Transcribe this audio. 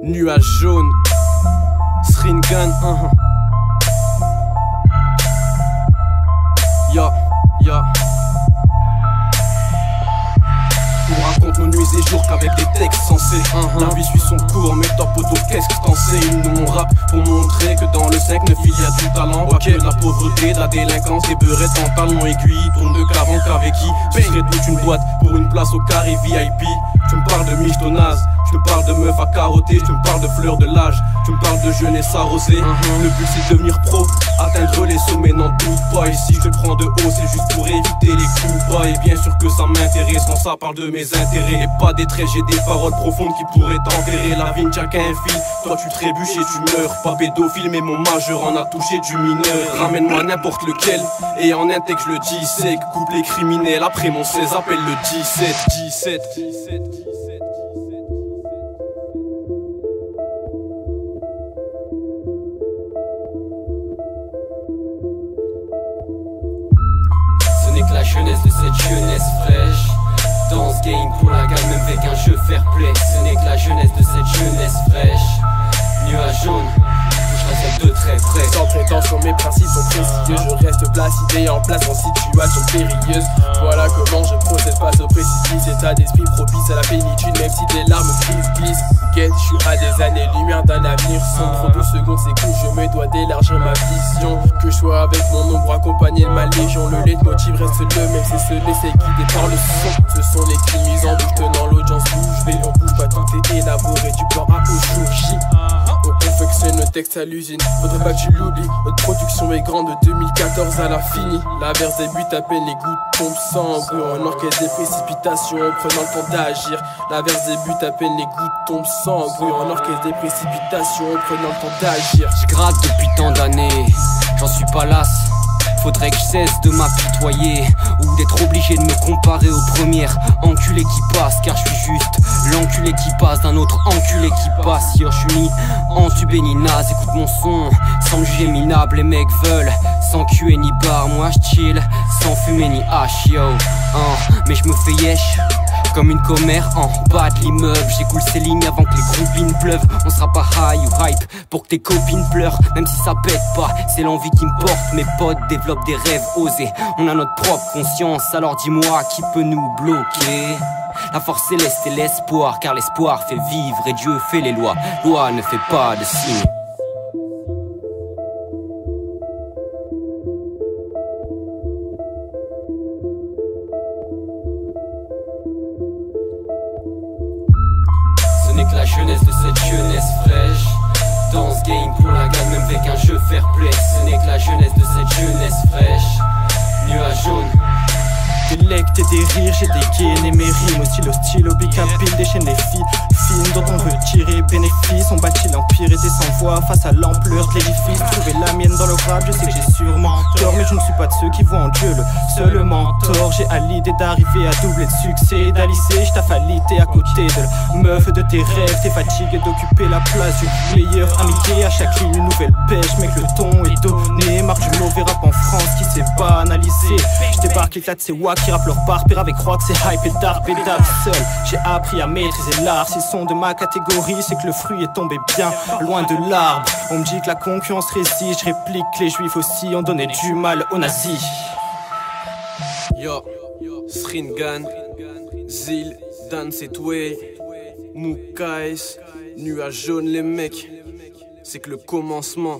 Nuage jaune, Sringan, ya. On raconte nos nuits et jours qu'avec des textes sensés. La vie suit son cours, mais toi poteau, qu'est-ce que t'en sais? Nous on rappe pour montrer que dans le 5-9 il y a du talent. Pas que de la pauvreté, de la délinquance, des beurrettes en talons aiguilles. Tourne de cave en cave et qui ce serait toute une boîte pour une place au carré VIP. Tu me parles de michetonnage, je te parle de meufs à carotter, je te parle de fleurs de l'âge, tu me parles de jeunesse arrosée. Le but c'est de devenir pro, atteindre les sommets, n'en doute pas. Ici je te prends de haut, c'est juste pour éviter les coups bas. Et bien sûr que ça m'intéresse quand ça parle de mes intérêts. Et pas des traits, j'ai des paroles profondes qui pourraient t'enterrer. La vie ne tient qu'à un fil, toi tu trébuches et tu meurs. Pas pédophile mais mon majeur en a touché du mineur. Ramène-moi n'importe lequel, et en un texte je le dis sec. Coupe les criminels, après mon 16 appelle le 17. Que la jeunesse de cette jeunesse fraîche. Dans ce game pour la gagne, même avec un jeu fair play. Ce n'est que la jeunesse de cette jeunesse fraîche. Nuage jaune, touchera celle de très près. Sans prétention mes principes sont précieux. Je reste placide et en place en situation périlleuse. Voilà comment je procède face au précipice. État d'esprit propice à la plénitude, même si des larmes glissent. Je suis à des années-lumière d'un avenir sombre. Trop 2 secondes s'écoulent, je me dois d'élargir ma vision. Que je sois avec mon ombre accompagné de ma légion. Le leitmotiv reste le même, c'est se laisser guider par le son. Ce sont les cris mises en bouche, tenant l'audience bouge. Mais on bouge pas, tout est élaboré du plan A au jour J. On confectionne le texte à l'usine, faudrait pas que tu l'oublies. Notre production est grande de 2014 à l'infini. L'averse débute à peine, les gouttes tombent sans bruit. On orchestre des précipitations en prenant le temps d'agir. L'averse débute à peine, les gouttes tombent sans bruit. On orchestre des précipitations en prenant le temps d'agir. Je gratte depuis tant d'années, j'en suis pas las. Faudrait que je cesse de m'apitoyer ou d'être obligé de me comparer aux premières enculés qui passent. Car je suis juste l'enculé qui passe d'un autre enculé qui passe. Yo, je suis ni entubé ni naze, écoute mon son sans me juger minable. Les mecs veulent sans cul et ni bar, moi je chill sans fumer ni hache. Yo, mais je me fais yesh comme une commère en bas de l'immeuble. J'écoule ces lignes avant que les groupines pleuvent. On sera pas high ou hype pour que tes copines pleurent. Même si ça pète pas, c'est l'envie qui me porte. Mes potes développent des rêves osés. On a notre propre conscience, alors dis-moi qui peut nous bloquer. La force céleste et l'espoir, car l'espoir fait vivre et Dieu fait les lois. Loi ne fait pas de signe. Ce n'est que la jeunesse de cette jeunesse fraîche. Dans ce game pour la gagne, même avec un jeu fair play. Ce n'est que la jeunesse de cette jeunesse fraîche. Nuage jaune. Des lectes et des rires, j'ai dégainé mes rimes. Aussi le stylo bicapile déchaîne les filles fines dont on veut tirer bénéfice. On bâtit l'empire et descend voix face à l'ampleur de l'édifice. Trouver la mienne dans le rap, je sais que j'ai sûrement tort, mais je ne suis pas de ceux qui voient en Dieu le seul mentor. J'ai à l'idée d'arriver à doubler de succès, d'alisser, je t'affalité à côté de la meuf de tes rêves. T'es fatigué d'occuper la place du meilleur amitié. À chaque ligne une nouvelle pêche, mec le ton est donné. Marque du mauvais rap en France qui s'est banalisé. Je débarque, éclate ces wack qui rappent leur part, pire avec Rock, c'est hype et dark, et dark seul. J'ai appris à maîtriser l'art, s'ils sont de ma catégorie, c'est que le fruit est tombé bien loin de l'arbre. On me dit que la concurrence résiste, je réplique que les juifs aussi ont donné du mal aux nazis. Yo, Sringan, Zil, Dan Setway, Moukais, Nuage jaune les mecs, c'est que le commencement.